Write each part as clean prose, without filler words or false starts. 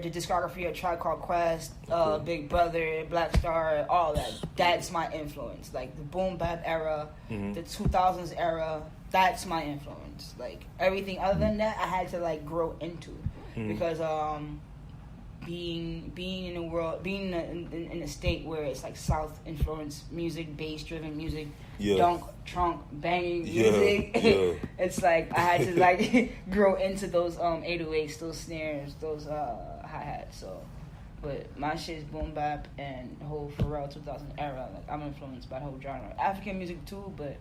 the discography of Tribe Called Quest, Big Brother, Black Star, all that. That's my influence. Like the boom bap era, the 2000s era. That's my influence. Like everything other than that, I had to like grow into because being in a world, being in a state where it's like South influenced music, bass driven music, dunk, trunk, banging music. It's like I had to like grow into those 808s, those snares, those hi-hats. So, but my shit is boom bap and the whole Pharrell 2000 era. Like I'm influenced by the whole genre, African music too, but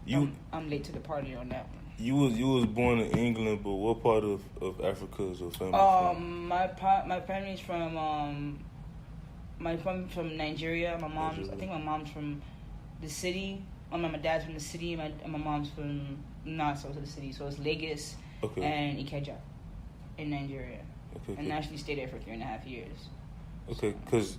I'm late to the party on that one. You was born in England, but what part of Africa is your family from? My family's from from Nigeria. I think my mom's from the city. My dad's from the city, and my mom's from not so to the city. So it's Lagos and Ikeja in Nigeria. And I actually stayed there for 3.5 years. Okay, because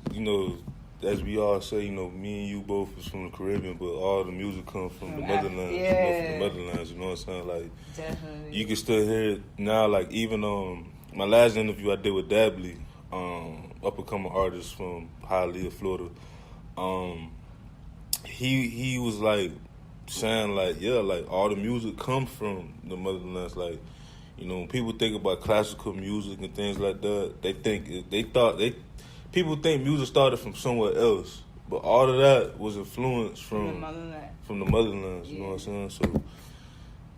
as we all say, me and you both is from the Caribbean, but all the music comes from the motherland. From the motherlands, you know what I'm saying? Like, definitely. You can still hear it now. Like, even my last interview I did with Dabley, up and coming artist from Hialeah, Florida. He was like saying like, like all the music comes from the motherlands. Like, when people think about classical music and things like that, people think music started from somewhere else, but all of that was influenced from the motherland. You know what I'm saying? So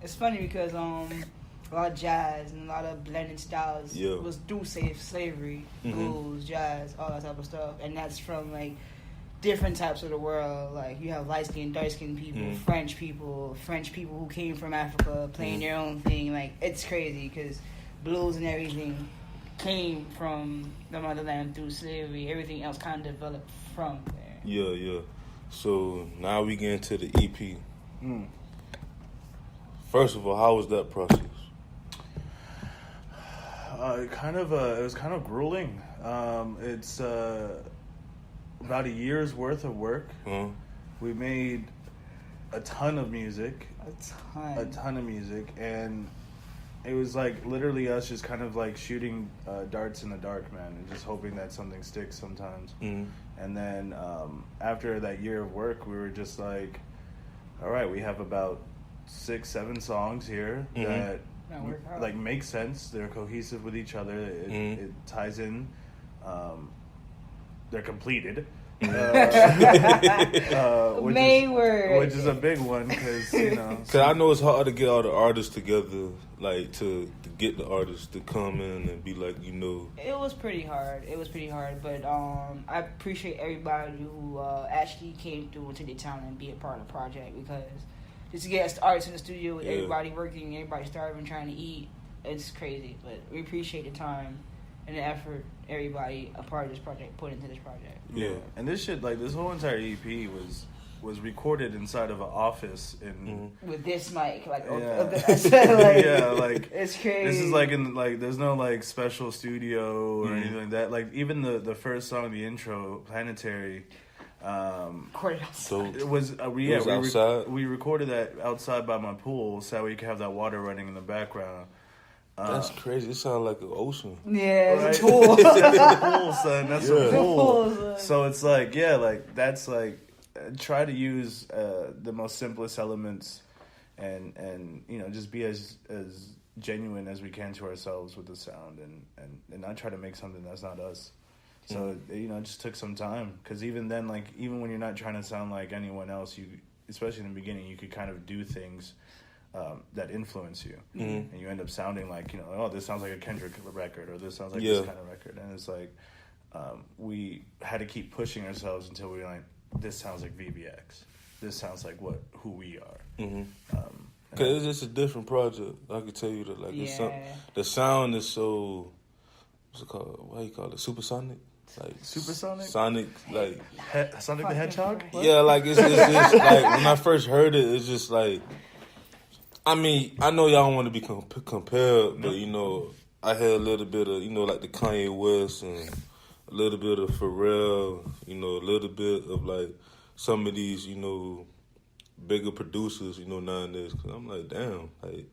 it's funny because a lot of jazz and a lot of blended styles was through slavery, blues, jazz, all that type of stuff, and that's from like different types of the world. Like you have light skinned, dark skinned people, French people who came from Africa playing their own thing. Like it's crazy because blues and everything came from the motherland through slavery. Everything else kind of developed from there. Yeah. So now we get into the EP. First of all, how was that process? It was kind of grueling. It's about a year's worth of work. We made a ton of music. A ton of music, and it was like literally us just kind of like shooting darts in the dark, man, and just hoping that something sticks sometimes. And then after that year of work, we were just like, all right, we have about 6-7 songs here that like make sense. They're cohesive with each other. It ties in. They're completed. Which is a big one because Cause I know it's hard to get all the artists together, like to get the artists to come in and be like, It was pretty hard. But I appreciate everybody who actually came through and took their time and be a part of the project, because just to get us artists in the studio with everybody working, everybody starving, trying to eat, it's crazy. But we appreciate the time and the effort everybody a part of this project put into this project. Yeah, and this shit, like this whole entire EP was recorded inside of an office in with this mic, like it's crazy. This is like in like there's no like special studio or anything like that. Like even the first song, the intro, Planetary. Recorded outside. It was outside. We recorded that outside by my pool, so we could have that water running in the background. That's crazy. It sounds like an ocean. Yeah, right? It's a pool. It's a pool, son. That's a pool. So it's like, that's like, try to use the most simplest elements and just be as genuine as we can to ourselves with the sound and not try to make something that's not us. So, it just took some time. Because even then, like, even when you're not trying to sound like anyone else, you, especially in the beginning, you could kind of do things that influence you, and you end up sounding like this sounds like a Kendrick record, or this sounds like this kind of record, and it's like we had to keep pushing ourselves until we were like, this sounds like VVX, this sounds like who we are. Cause it's a different project. I can tell you that, like, the sound is so, what's it called? What do you call it? Supersonic. Like Supersonic? Sonic, like Sonic the Hedgehog? What? Yeah, like it's like when I first heard it, it's just like, I mean, I know y'all don't want to be compared, but I had a little bit of like the Kanye West and a little bit of Pharrell, a little bit of like some of these bigger producers, nowadays. Cause I'm like, damn, like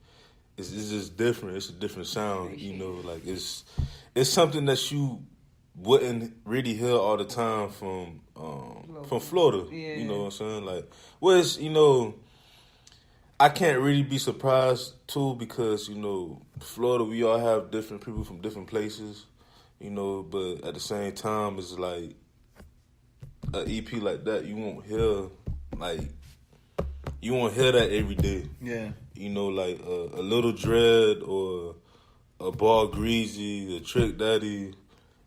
it's just different. It's a different sound, you know. Like it's something that you wouldn't really hear all the time from Florida. Yeah. You know what I'm saying? Like, which, you know, I can't really be surprised too, because, you know, Florida, we all have different people from different places, you know, but at the same time, it's like an EP like that, you won't hear that every day. Yeah. You know, like a Little Dread or a Ball Greasy, a Trick Daddy,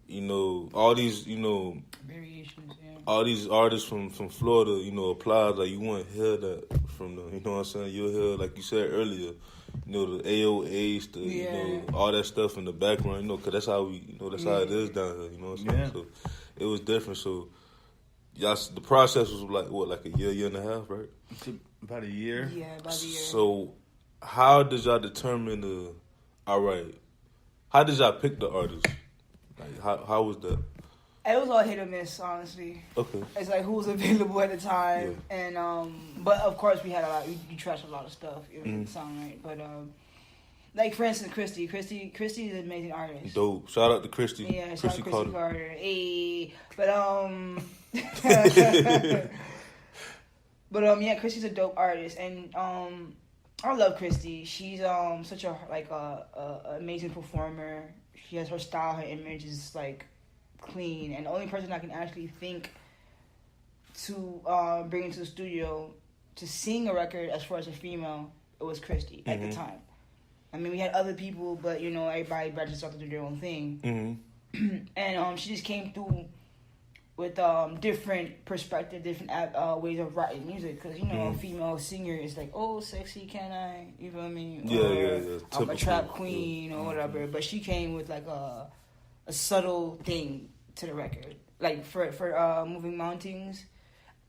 you know, all these, you know, variations, yeah. All these artists from Florida, you know, applies, like, you won't hear that from them, you know what I'm saying? You'll hear, like you said earlier, you know, the AOAs, you know, all that stuff in the background, you know, because that's how we, you know, that's how it is down here, you know what I'm saying? Yeah. So it was different. So y'all, the process was like a year and a half, right? About a year. Yeah, about a year. So how did y'all determine how did y'all pick the artists? Like, how was that? It was all hit or miss, honestly. Okay. It's like who was available at the time, and but of course we had a lot. We trashed a lot of stuff. It didn't sound right, but like for instance, Christy is an amazing artist. Dope. Shout out to Christy. Yeah, shout out to Christy Carter. Hey, but yeah, Christy's a dope artist, and I love Christy. She's such a amazing performer. She has her style, her image is like clean, and the only person I can actually think to bring into the studio to sing a record as far as a female, it was Christy at the time. I mean, we had other people, but you know, everybody branches off to do their own thing. And she just came through with different perspective, different ways of writing music. Because, you know, a female singer is like, oh, sexy, can I? You feel me? Yeah. I'm a trap queen or whatever. But she came with like a subtle thing to the record. Like for Moving Mountains,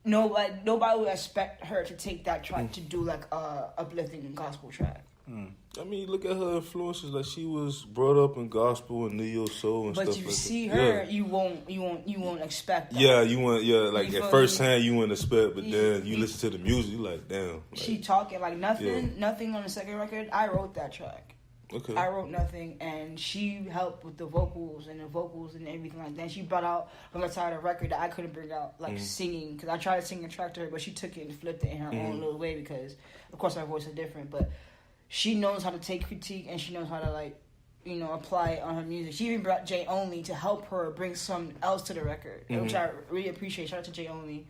nobody would expect her to take that track to do like a uplifting gospel track. I mean, look at her influences. Like, she was brought up in gospel and neo soul and stuff like that. But you see her, you won't expect that. Yeah, you want, like at first hand you wouldn't expect, but then you listen to the music, you like, damn. Like, she talking like nothing on the second record. I wrote that track. Okay. I wrote nothing, and she helped with the vocals and everything like that. She brought out from the side of the record that I couldn't bring out, like singing, because I tried to sing a track to her, but she took it and flipped it in her own little way, because of course her voice is different, but she knows how to take critique, and she knows how to, like, you know, apply it on her music. She even brought Jay Only to help her bring something else to the record, which I really appreciate. Shout out to Jay Only.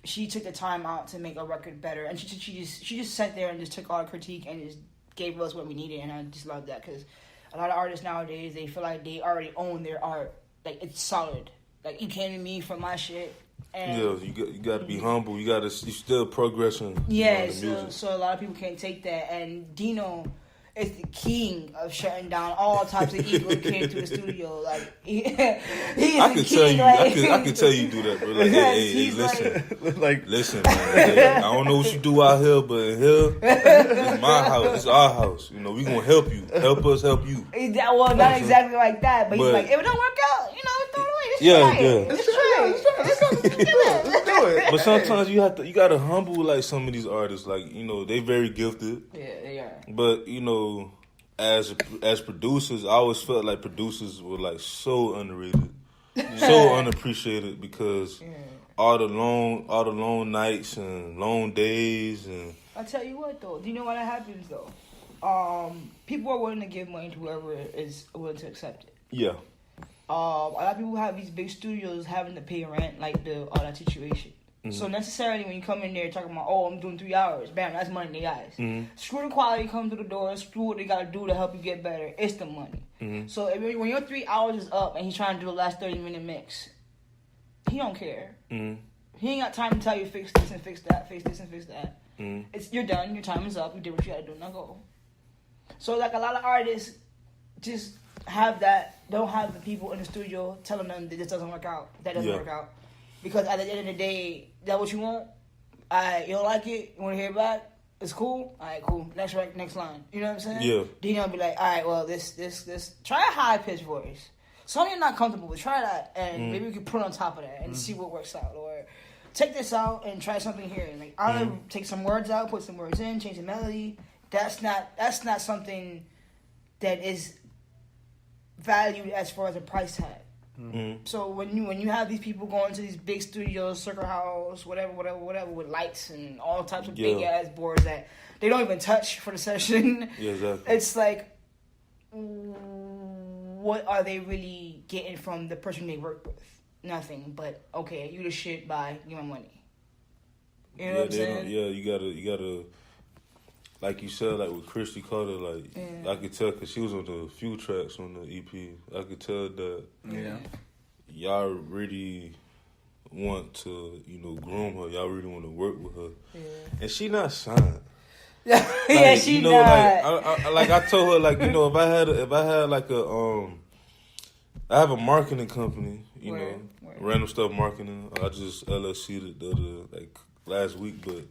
She took the time out to make a record better, and she just sat there and just took all the critique and just gave us what we needed, and I just love that, because a lot of artists nowadays, they feel like they already own their art. Like, it's solid. Like, you came to me for my shit. And you got to be humble. You still progressing. Yeah, so a lot of people can't take that. And Dino is the king of shutting down all types of ego who came to the studio. Like, he's I the could king. tell you, I could tell you do that, bro. Like, hey, listen, man. I don't know what you do out here, but in here, it's my house, it's our house. You know, we gonna help you, help us, help you. Well, not exactly like that, but he's like, if it don't work out, you know, throw it away. Let's do it. But sometimes you gotta humble like some of these artists. Like, you know, they very gifted. Yeah, they are. But, you know, as producers, I always felt like producers were like so underrated, so unappreciated, because all the long nights and long days. And I tell you what though, do you know why that happens though? People are willing to give money to whoever is willing to accept it. Yeah. A lot of people have these big studios having to pay rent, like all that situation. So necessarily when you come in there talking about, I'm doing 3 hours, bam, that's money in the eyes. Screw the quality come through the door, screw what they gotta do to help you get better. It's the money. So when your 3 hours is up and he's trying to do the last 30-minute mix, he don't care. He ain't got time to tell you fix this and fix that, fix this and fix that. You're done, your time is up, you did what you gotta do, now go. So like a lot of artists just don't have the people in the studio telling them that this doesn't work out, that doesn't work out. Because at the end of the day, that what you want? Alright, you don't like it? You want to hear it back? It's cool? Alright, cool. Next line. You know what I'm saying? Yeah. Dino be like, alright, well, this. Try a high-pitched voice. Something you're not comfortable with, try that. And maybe we can put on top of that and see what works out. Or take this out and try something here. Like, I'll take some words out, put some words in, change the melody. that's not something that is valued as far as a price tag. Mm-hmm. So when you have these people going to these big studios, Circle House, whatever, with lights and all types of big ass boards that they don't even touch for the session. Yeah, exactly. It's like, what are they really getting from the person they work with? Nothing. But okay, you the shit. Bye. Give my money. You know what I'm saying? Yeah, you gotta. Like you said, like with Christy Carter, like I could tell because she was on the few tracks on the EP. I could tell that y'all really want to, groom her. Y'all really want to work with her, and she not signed. Yeah, she not. Like I told her, like if I had like I have a marketing company, Word. Random Stuff Marketing. I just LLC'd it last week, but.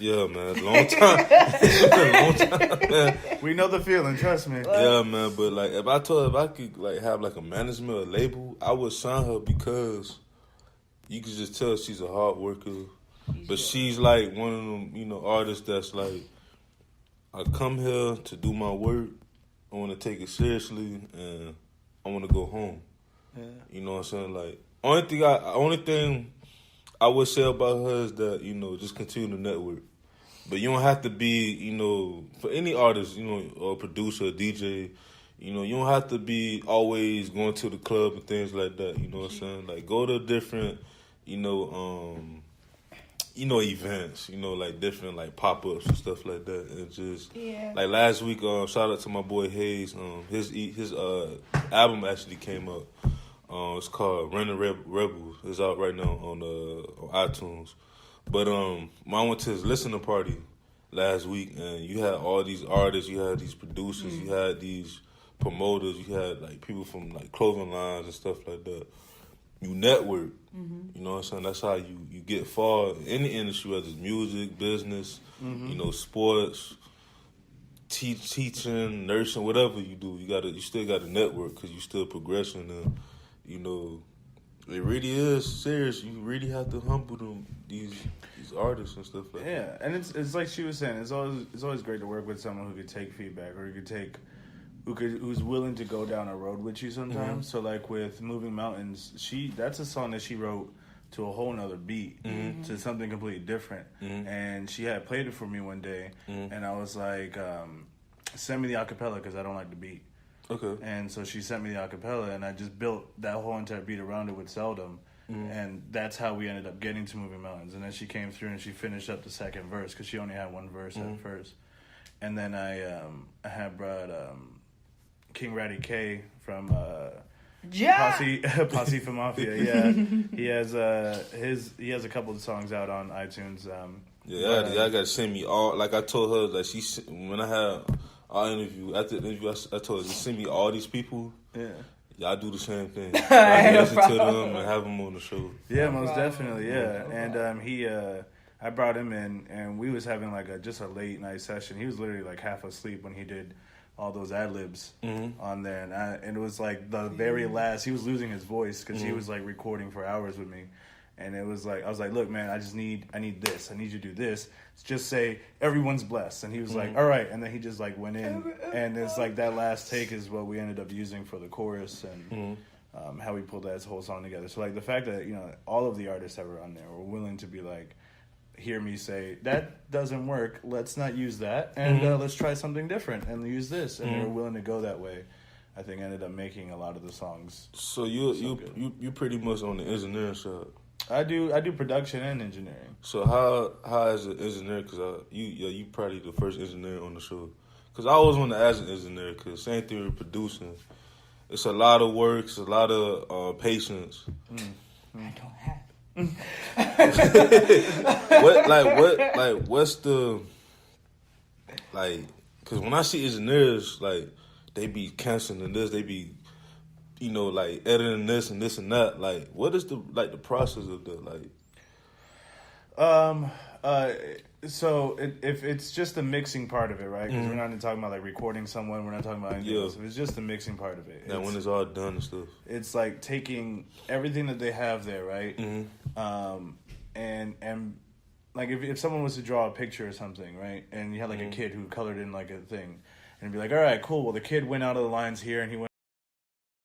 Yeah, man, it's a long time. It's been a long time, man. We know the feeling, trust me. Yeah, man, but like if I could have like a management or label, I would sign her because you could just tell she's a hard worker. But she's like one of them, artists that's like, I come here to do my work, I want to take it seriously, and I want to go home. Yeah. You know what I'm saying? Like only thing I would say about her is that, just continue to network. But you don't have to be, for any artist, or producer, or DJ, you don't have to be always going to the club and things like that, you know what I'm saying? Like, go to different, events, like different, like, pop-ups and stuff like that. And just, like, last week, shout out to my boy Hayes, his album actually came up. It's called Running Rebels. It's out right now on iTunes. But I went to his listening party last week, and you had all these artists, you had these producers, you had these promoters, you had like people from like clothing lines and stuff like that. You network, you know what I'm saying? That's how you get far in the industry, whether it's music, business, sports, teaching, nursing, whatever you do. You still got to network because you still progressing and. It really is serious. You really have to humble them, these artists and stuff like that. Yeah, and it's like she was saying. It's always great to work with someone who could take feedback or who's willing to go down a road with you sometimes. So like with Moving Mountains, that's a song that she wrote to a whole nother beat, to something completely different. And she had played it for me one day, and I was like, send me the acapella because I don't like the beat. Okay. And so she sent me the acapella, and I just built that whole entire beat around it with Seldom. And that's how we ended up getting to Moving Mountains. And then she came through and she finished up the second verse because she only had one verse at first. And then I had brought King Ratty K from Posse for Mafia. Yeah, he has a couple of songs out on iTunes. I got to send me all. Like I told her that when I had. Our interview, after the interview, I told her to send me all these people. Yeah. Y'all do the same thing. I listen to them and have them on the show. Yeah, most definitely, yeah. And I brought him in, and we was having like just a late night session. He was literally like half asleep when he did all those ad-libs on there. And it was like the very last, he was losing his voice because he was like recording for hours with me. And it was like, I was like, look, man, I need this. I need you to do this. Just say, everyone's blessed. And he was like, all right. And then he just like went in. And it's like that last take is what we ended up using for the chorus and how we pulled that whole song together. So like the fact that, all of the artists that were on there were willing to be like, hear me say, that doesn't work. Let's not use that. And let's try something different and use this. And they were willing to go that way. I think ended up making a lot of the songs. So you pretty much on the engineering side. I do production and engineering. So how as an engineer? Because you probably the first engineer on the show. Because I always want to ask an engineer. Because same thing with producing. It's a lot of work. It's a lot of patience. I don't have. What's the Because when I see engineers, they be canceling this. They be editing this and this and that. Like, what is the process of that? So if it's just the mixing part of it, right? Because we're not talking about recording someone. We're not talking about anything else. If it's just the mixing part of it. Yeah, when it's all done and stuff. It's like taking everything that they have there, right? And like if someone was to draw a picture or something, right, and you had like a kid who colored in like a thing, and it'd be like, all right, cool. Well, the kid went out of the lines here, and he went